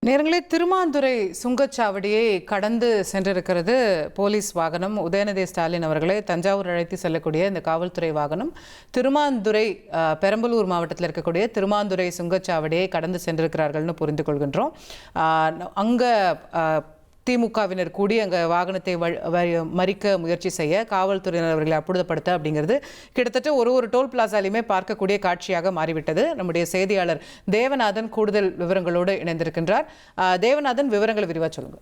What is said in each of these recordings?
நேரங்களே திருமாந்துறை சுங்கச்சாவடியை கடந்து சென்றிருக்கிறது போலீஸ் வாகனம். உதயநிதி ஸ்டாலின் அவர்களை தஞ்சாவூர் அழைத்து செல்லக்கூடிய இந்த காவல்துறை வாகனம் திருமாந்துறை பெரம்பலூர் மாவட்டத்தில் இருக்கக்கூடிய திருமாந்துறை சுங்கச்சாவடியை கடந்து சென்றிருக்கிறார்கள்னு புரிந்து கொள்கின்றோம். அங்கே திமுகவினர் கூடி அங்கே வாகனத்தை மறிக்க முயற்சி செய்ய காவல்துறையினர் அவர்களை அப்புறப்படுத்த அப்படிங்கிறது கிட்டத்தட்ட ஒரு டோல் பிளாசாலையுமே பார்க்கக்கூடிய காட்சியாக மாறிவிட்டது. நம்முடைய செய்தியாளர் தேவநாதன் கூடுதல் விவரங்களோடு இணைந்திருக்கின்றார். தேவநாதன், விவரங்களை விரிவாக சொல்லுங்க.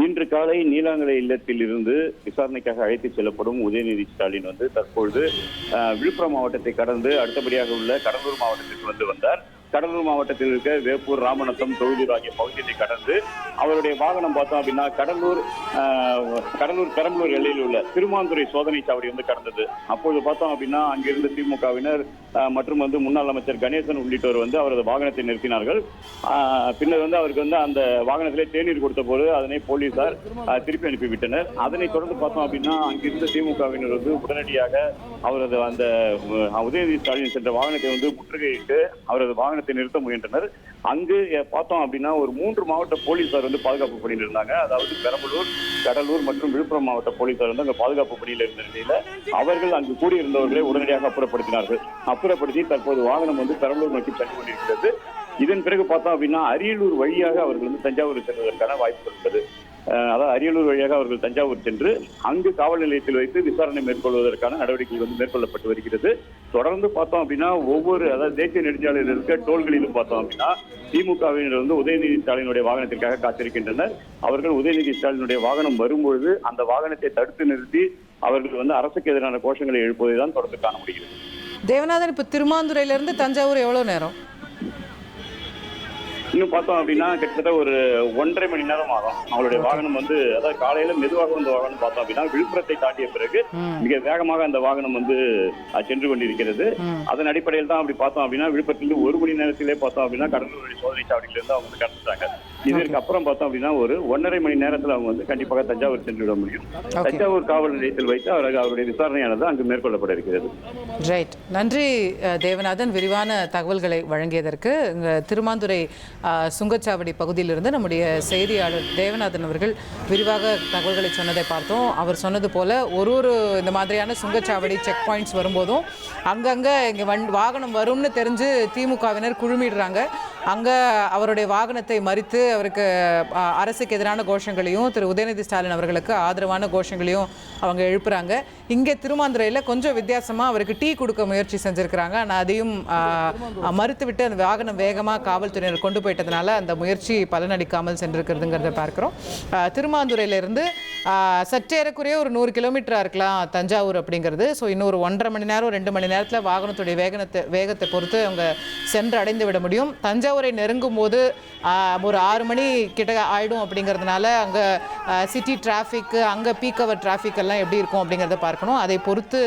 இன்று காலை நீலாங்கரை இல்லத்தில் இருந்து விசாரணைக்காக அழைத்து செல்லப்படும் உதயநிதி ஸ்டாலின் தற்பொழுது விழுப்புரம் மாவட்டத்தை கடந்து அடுத்தபடியாக உள்ள கடலூர் மாவட்டத்திற்கு வந்தார். கடலூர் மாவட்டத்தில் இருக்க வேப்பூர், ராமநத்தம், தொழுதூர் ஆகிய பகுதியை கடந்து அவருடைய வாகனம் பார்த்தோம் அப்படின்னா கடலூர் பெரம்பலூர் எல்லையில் உள்ள திருமாந்துறை சோதனை சாவடி கடந்தது. அப்போது பார்த்தோம் அப்படின்னா அங்கிருந்து திமுகவினர் மற்றும் முன்னாள் அமைச்சர் கணேசன் உள்ளிட்டோர் அவரது வாகனத்தை நிறுத்தினார்கள். பின்னர் அவருக்கு அந்த வாகனத்திலே தேநீர் கொடுத்த போது அதனை போலீசார் திருப்பி அனுப்பிவிட்டனர். அதனைத் தொடர்ந்து பார்த்தோம் அப்படின்னா அங்கிருந்த திமுகவினர் உடனடியாக அவரது அந்த உதயநிதி ஸ்டாலின் சென்ற வாகனத்தை முற்றுகையிட்டு அவரது வாகனத்தை நிறுத்த முயன்றனர். அங்கு பார்த்தோம் அப்படின்னா ஒரு 3 மாவட்ட போலீசார் பாதுகாப்பு பணியில் இருந்தாங்க. அதாவது பெரம்பலூர், கடலூர் மற்றும் விழுப்புரம் மாவட்ட போலீசார் அங்க பாதுகாப்பு பணியில் இருந்த நிலையில அவர்கள் அங்கு கூடியிருந்தவர்களை உடனடியாக அப்புறப்படுத்தி தற்போது வாகனம் பெரம்பலூர் நோக்கி சென்று கொண்டிருக்கிறது. இதன் பிறகு பார்த்தோம் அப்படின்னா அரியலூர் வழியாக அவர்கள் தஞ்சாவூர் செல்வதற்கான வாய்ப்பு இருக்கிறது. அதாவது அரியலூர் வழியாக அவர்கள் தஞ்சாவூர் சென்று அங்கு காவல் நிலையத்தில் வைத்து விசாரணை மேற்கொள்வதற்கான நடவடிக்கைகள் மேற்கொள்ளப்பட்டு வருகிறது. தொடர்ந்து பார்த்தோம் அப்படின்னா அதாவது தேசிய நெடுஞ்சாலையில் இருக்க டோல்களிலும் பார்த்தோம் அப்படின்னா திமுகவினர் உதயநிதி ஸ்டாலினுடைய வாகனத்திற்காக காத்திருக்கின்றனர். அவர்கள் உதயநிதி ஸ்டாலினுடைய வாகனம் வரும்பொழுது அந்த வாகனத்தை தடுத்து நிறுத்தி அவர்கள் அரசுக்கு எதிரான கோஷங்களை எழுப்புவதை தான் தொடர்ந்து காண முடிகிறது. தேவநாதன், இப்ப திருமாந்துறையிலிருந்து தஞ்சாவூர் எவ்வளவு நேரம்? இன்னும் பார்த்தோம் அப்படின்னா கிட்டத்தட்ட ஒரு 1.5 மணி நேரம் ஆகும். அவங்களுடைய வாகனம் அதாவது காலையில மெதுவாக வந்த வாகனம் பார்த்தோம் அப்படின்னா விழுப்புரத்தை தாண்டிய பிறகு மிக வேகமாக அந்த வாகனம் சென்று கொண்டிருக்கிறது. அதன் அடிப்படையில் தான் அப்படி பார்த்தோம் அப்படின்னா விழுப்புரத்திலிருந்து 1 மணி நேரத்திலே பார்த்தோம் அப்படின்னா கடலூர் சோதனை சாவடியிலிருந்து அவங்க கடந்துட்டாங்க. இதற்கு அப்புறம் பார்த்தோம் அப்படின்னா ஒரு 1.5 மணி நேரத்தில் அவங்க கண்டிப்பாக தஞ்சாவூர் சென்று விட முடியும். தஞ்சாவூர் காவல் நிலையத்தில் வைத்து அவருடைய விசாரணையானது அங்கு மேற்கொள்ளப்பட இருக்கிறது. ரைட், நன்றி தேவநாதன், விரிவான தகவல்களை வழங்கியதற்கு. திருமாந்துறை சுங்கச்சாவடி பகுதியிலிருந்து நம்முடைய செய்தியாளர் தேவநாதன் அவர்கள் விரிவாக தகவல்களை சொன்னதை பார்த்தோம். அவர் சொன்னது போல ஒரு இந்த மாதிரியான சுங்கச்சாவடி செக் பாயிண்ட்ஸ் வரும்போதும் அங்கங்கே இங்கே வாகனம் வரும்னு தெரிஞ்சு திமுகவினர் குழுமிடுறாங்க. அங்கே அவருடைய வாகனத்தை மறித்து அவருக்கு அரசுக்கு எதிரான கோஷங்களையும் திரு உதயநிதி ஸ்டாலின் அவர்களுக்கு ஆதரவான கோஷங்களையும் அவங்க எழுப்புறாங்க. இங்கே திருமாந்துறையில் கொஞ்சம் வித்தியாசமாக அவருக்கு டீ கொடுக்க முயற்சி செஞ்சுருக்கிறாங்க. ஆனால் அதையும் மறுத்துவிட்டு அந்த வாகனம் வேகமாக காவல்துறையினர் கொண்டு போயிட்டதுனால அந்த முயற்சி பலனளிக்காமல் சென்றிருக்கிறதுங்கிறத பார்க்குறோம். திருமாந்துறையிலிருந்து சற்றேறக்குறைய ஒரு 100 கிலோமீட்டராக இருக்கலாம் தஞ்சாவூர் அப்படிங்கிறது. ஸோ இன்னொரு 1.5 மணி நேரம் 2 மணி நேரத்தில் வாகனத்துடைய வேகத்தை பொறுத்து அவங்க சென்று அடைந்து விட முடியும். தஞ்சாவூரை நெருங்கும் போது ஒரு 6 மணி கிட்ட ஆயிடும். அப்படிங்கிறதுனால அங்கே சிட்டி டிராஃபிக், அங்கே பீக் அவர் டிராஃபிக் எல்லாம் எப்படி இருக்கும் அப்படிங்கிறத பார்க்கணும். அதை பொறுத்து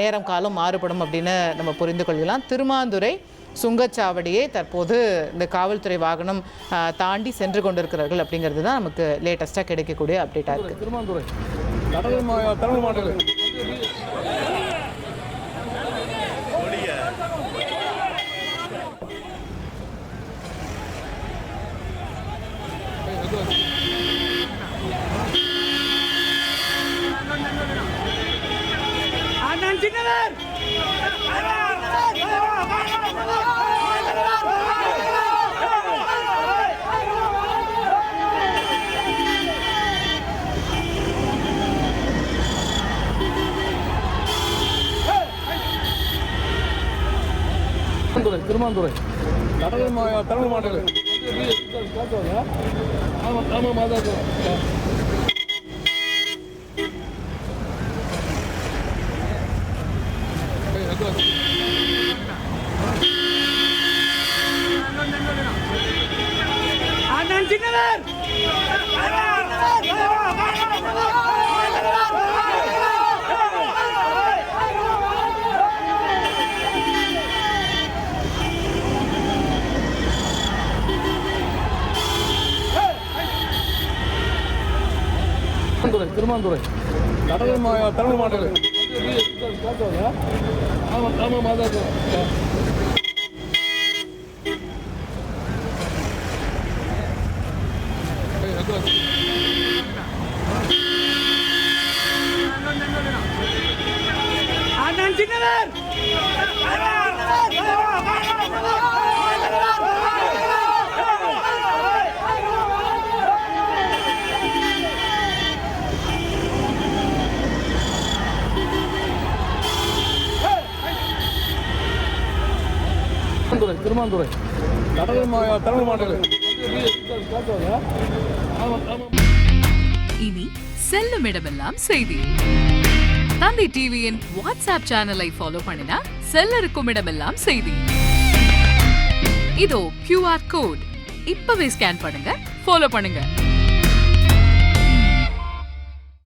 நேரம் காலம் மாறுபடும் அப்படின்னு நம்ம புரிந்து கொள்ளலாம். திருமாந்துறை சுங்கச்சாவடியை தற்போது இந்த காவல்துறை வாகனம் தாண்டி சென்று கொண்டிருக்கிறார்கள் அப்படிங்கிறது தான் நமக்கு லேட்டஸ்ட்டாக கிடைக்கக்கூடிய அப்டேட்டாக இருக்குது. திருமாந்துறை திருமாந்துறை கடலூர் மாவட்டம் திருமாந்துறை கடலூர் மாவட்டம் திருமாந்துறை கடலூர் மாவட்டம். இனி செல்லும் இடமெல்லாம் செய்தி. தந்தை டிவியின் வாட்ஸ்அப் சேனலை ஃபாலோ பண்ணினா செல்ல இருக்கும் இடமெல்லாம் செய்தி. இதோ QR கோட் இப்பவே ஸ்கேன் பண்ணுங்க, ஃபாலோ பண்ணுங்க.